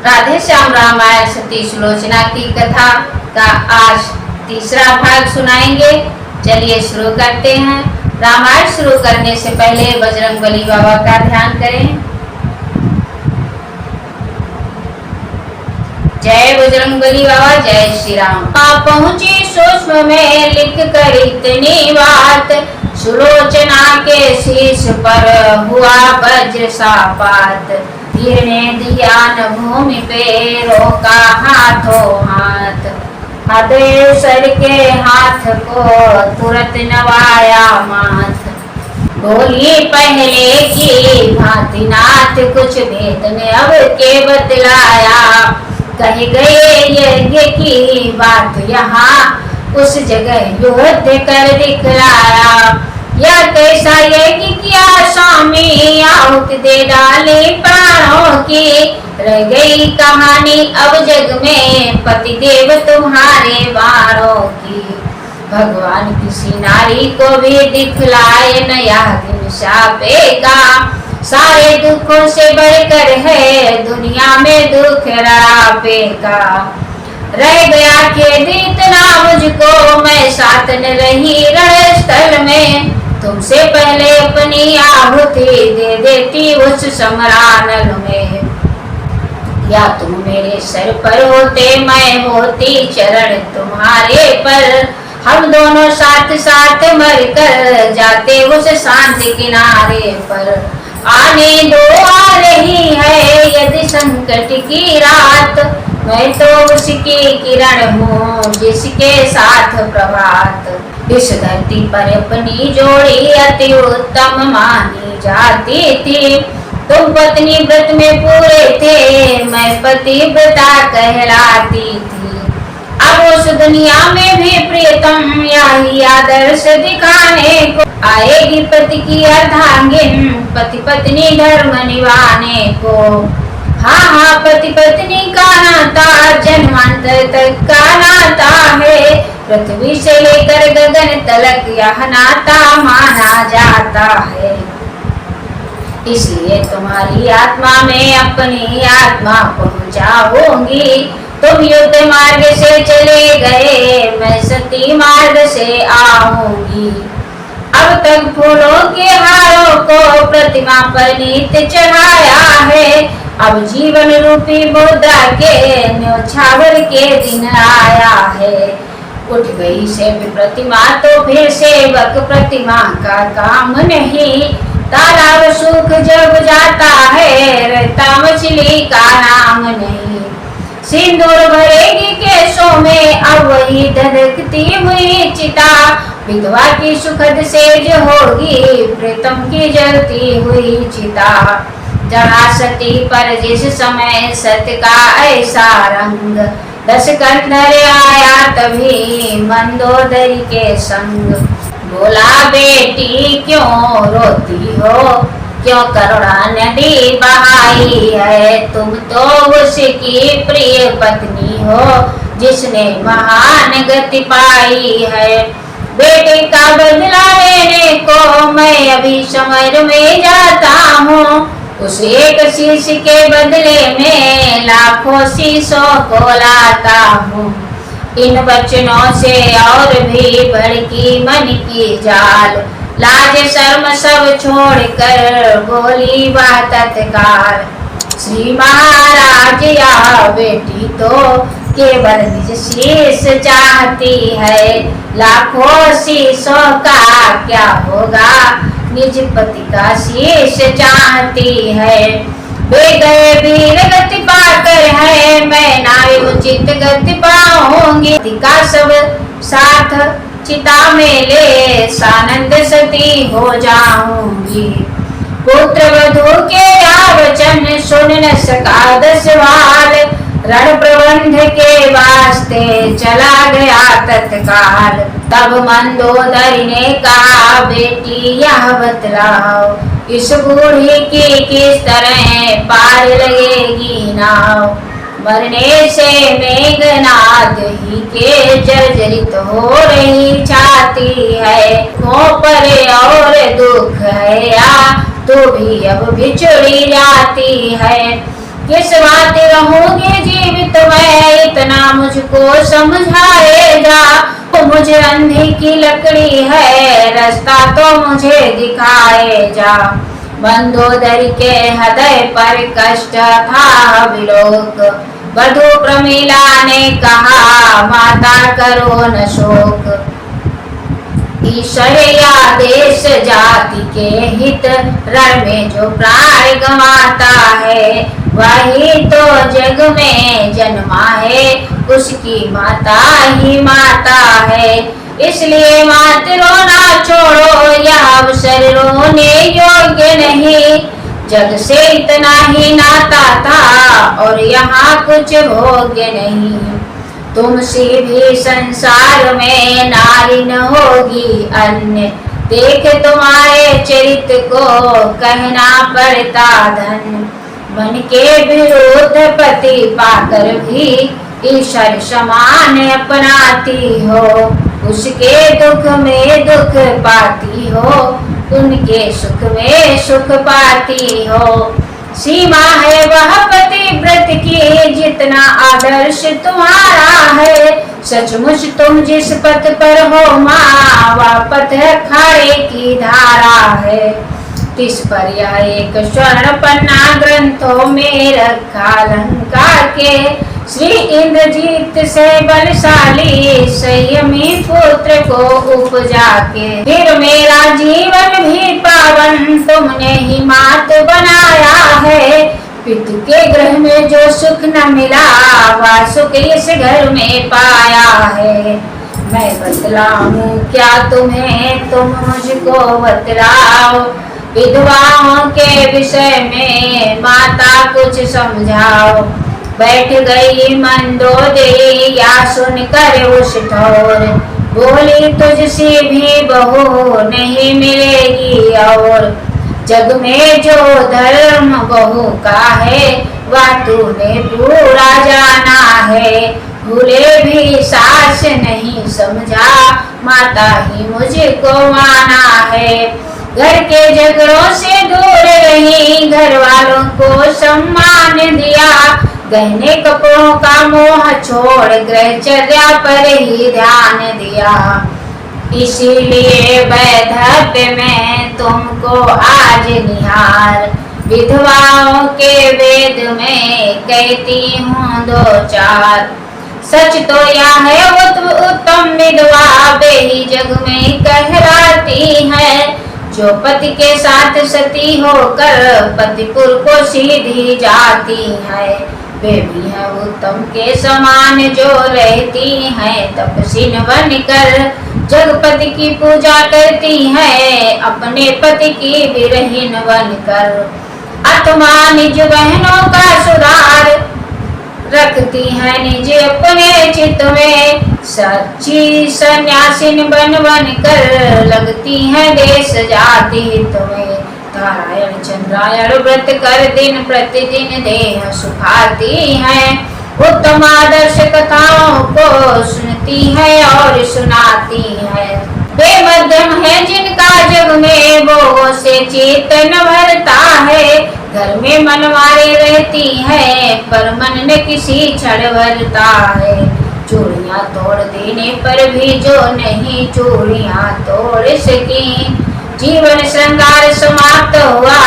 राधे श्याम रामायण सती सुलोचना की कथा का आज तीसरा भाग सुनाएंगे। चलिए शुरू करते हैं। रामायण शुरू करने से पहले बजरंगबली बाबा का ध्यान करें। जय बजरंगबली बाबा, जय श्री राम। पहुंची सूक्ष्म में लिख कर इतनी बात, सुलोचना के शीश पर हुआ वज्र सा पात। वीर ने दिया न भूमि पे रोका हाथों हाथ, सर के हाथ को तुरंत नवाया माथ। बोली पहले की भांति नाथ, कुछ भेद ने अब के बतलाया। कह गए यज्ञ की बात यहाँ, उस जगह युद्ध कर दिखलाया। यह कैसा यज्ञ किया स्वामी, आहुति दे डाली प्राणों की। रह गई कहानी अब जग में, पति देव तुम्हारे बाणों की। भगवान किसी नारी को भी दिखलाए नया दिन शापेगा। सारे दुखों से बढ़कर है दुनिया में दुख रापेगा। रह गया खेद इतना मुझको, मैं साथ न रही रणस्थल में। तुमसे पहले अपनी आहुति दे देती उस समरानल में। या तुम मेरे सर पर होते, मैं होती चरण तुम्हारे पर। हम दोनों साथ साथ मर कर जाते उस शांत किनारे पर। आने दो, आ रही है यदि संकट की रात। मैं तो उसकी किरण हूँ जिसके साथ प्रभात। इस धरती पर अपनी जोड़ी अति उत्तम मानी जाती थी। तुम पत्नी व्रत में पूरे थे, मैं पतिव्रता कहलाती थी। अब उस दुनिया में भी प्रियतम यही आदर्श दिखाने को आएगी पति की अर्धांगिन, पति पत्नी धर्म निभाने को। हाँ हाँ, पति पत्नी का नाता जन्मांतर तक का नाता है। पृथ्वी से लेकर गगन तलक यह नाता माना जाता है। इसलिए तुम्हारी आत्मा में अपनी आत्मा पहुंचाऊंगी। तुम युद्ध मार्ग से चले गए, मैं सती मार्ग से आऊंगी। अब तक फूलों के हारों को प्रतिमा पर नित्य चढ़ाया है। अब जीवन रूपी मुद्रा के न्योछावर के दिन आया है। उठ गई से प्रतिमा तो फिर सेवक प्रतिमा का काम नहीं। तालाब सूख जब जाता है, रहता मछली का नाम नहीं। सिंदूर भरेगी केसों में अब वही धधकती हुई चिता। विधवा की सुखद सेज होगी प्रीतम की जलती हुई चिता। जड़ा सती पर जिस समय सत्य का ऐसा रंग, दस कंधर आया तभी मंदोदरी के संग। बोला बेटी क्यों रोती हो, क्यों करुणा नदी बहाई है। तुम तो उसकी प्रिय पत्नी हो जिसने महान गति पाई है। बेटे का बदला लेने को मैं अभी समर में जाता हूँ। उस एक शीश के बदले में लाखों शीशों को लाता हूँ। इन वचनों से और भी भड़की मन की जाल। लाज शर्म सब छोड़कर बोली वह तत्काल। श्री महाराज या बेटी तो केवल निज शीश चाहती है। लाखों शीशों का क्या होगा, निज पति का शीश चाहती है। वे गए वीर गति पाकर है, मैं नारी उचित गति पाऊंगी। का सब साथ चिता में ले सानंद सती हो जाऊंगी। पुत्र वधू के वचन सुन न सका दसवाल। रण प्रबंध के वास्ते चला गया तत्काल। तब मंदोदरी ने कहा बेटी यह बतलाओ, इस बूढ़ी की किस तरह पार लगेगी नाव। मरने से मेघनाद ही के जर्जरित हो रही छाती है। को परे और दुख है या तो भी अब बिछड़ी जाती है। किस बात रहूं मुझको समझाए जा। वो मुझे अंधी की लकड़ी है, रास्ता तो मुझे दिखाए जा। मंदोदरी के हृदय पर कष्ट था विलोक, वधु प्रमीला ने कहा माता करो न शोक। ईश्वर या देश जाति के हित रण में जो प्राण गंवाता है, वही तो जग में जन्मा है, उसकी माता ही माता है। इसलिए मात रोना छोड़ो, यह अवसर रोने योग्य नहीं। जग से इतना ही नाता था और यहाँ कुछ भोग्य नहीं। तुमसे भी संसार में नारी न होगी अन्य, देख तुम्हारे चरित्र को कहना पड़ता धन। मन के विरुद्ध पति पाकर भी ईश्वर समान अपनाती हो, उसके दुख में दुख पाती हो, उनके सुख में सुख पाती हो। सीमा है वह पतिव्रत की, जितना आदर्श तुम्हारा है। सचमुच तुम जिस पथ पर हो माँ, वह पथ अखाड़े की धारा है। तिस पर यह एक स्वर्ण पन्ना ग्रंथों में रखा लंका के, श्री इंद्रजीत से बलशाली संयमी पुत्र को उपजा के। फिर मेरा जीवन भी पावन तुमने ही मात बनाया है। पितु के ग्रह में जो सुख न मिला, वह सुख इस घर में पाया है। मैं बतलाऊं क्या तुम्हें, तुम मुझको बतलाओ। विधवाओं के विषय में माता कुछ समझाओ। बैठ गई मंदोदरी या सुनकर उस ठोर, बोली तुझसे भी बहू नहीं मिलेगी और। जग में जो धर्म बहू का है, वह तूने पूरा जाना है। भूले भी सास नहीं समझा, माता ही मुझको माना है। घर के झगड़ों से दूर रही, घर वालों को सम्मान दिया। गहने कपड़ों का मोह छोड़ गृहचर्या पर ही ध्यान दिया। इसीलिए वैधव्य में तुमको आज निहार, विधवाओं के वेद में कहती हूँ दो चार। सच तो यह है उत्तम विधवा वे ही जग में कहलाती है, जो पति के साथ सती होकर पतिपुर को सीधी जाती है। वे भी है उत्तम के समान जो रहती हैं तपस्विन बनकर, जगपति की पूजा करती है अपने पति की विरहीन बनकर। आत्मा निज बहनों का सुधार रखती है निज अपने चित्त में, सच्ची सन्यासिन बन कर लगती है देश जाति हित में। नारायण चंद्रायण व्रत कर दिन प्रतिदिन देह सुखाती है, उत्तम आदर्श कथाओं को सुनती है और सुनाती है। वे मध्यम है जिनका जग में वो से चेतन भरता है, घर में मन मारे रहती है पर मन में किसी क्षण भरता है। चूड़ियां तोड़ देने पर भी जो नहीं चूड़ियां तोड़ सकी, जीवन श्रृंगार समाप्त हुआ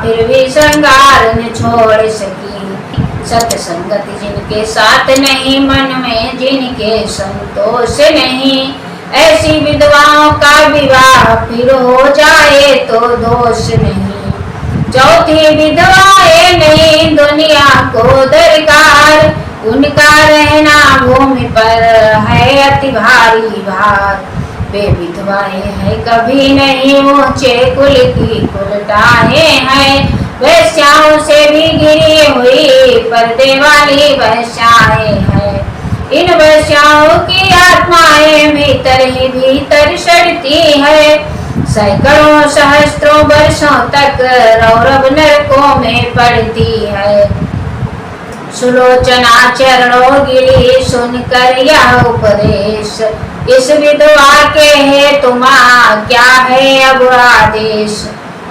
फिर भी श्रृंगार न छोड़ सकी। सत्संगत जिनके साथ नहीं, मन में जिनके संतोष नहीं, ऐसी विधवाओं का विवाह फिर हो जाए तो दोष नहीं। चौथी विधवाएं नहीं दुनिया को दरकार, उनका रहना भूमि पर है अति भारी भार। वे विधवाएं हैं कभी नहीं ऊंचे कुल की कुलटाएं हैं, वैश्याओं से भी गिरी हुई पर्दे वाली वैश्याएं हैं। इन वैश्याओं की आत्माएं भीतर ही भीतर सड़ती है, सैकड़ों सहस्त्रों वर्षों तक रौरव नरकों में पड़ती है। सुलोचना चरणों गिरी सुनकर यह उपदेश, इस विधवा के है तुम्हा क्या है अब आदेश।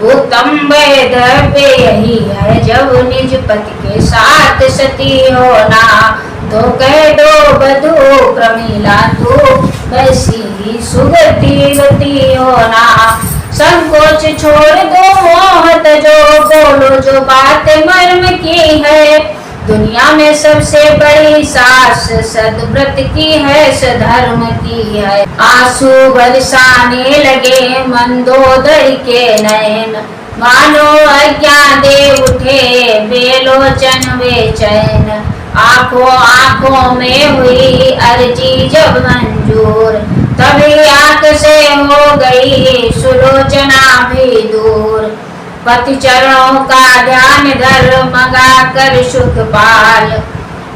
उत्तम वैधव्य यही है जब निज पति के साथ सती होना, तो कह दो बधू प्रमीला तू वैसी ही सुगति होना। संकोच छोड़ दो मोहत जो बोलो जो बात मर्म की है। दुनिया में सबसे बड़ी सास सद्व्रत की है सधर्म की है। आंसू बरसाने लगे मंदोदरी के नयन मानो अज्ञा दे उठे बेलोचन बेचैन। आंखों आंखों में हुई अर्जी जब मंजूर तभी आंख से हो गई सुलोचना भी दूर। पति चरणों का ध्यान धर मंगा कर सुख पाल।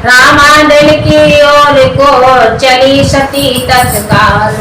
रामांडल की ओर को चली सती तत्काल।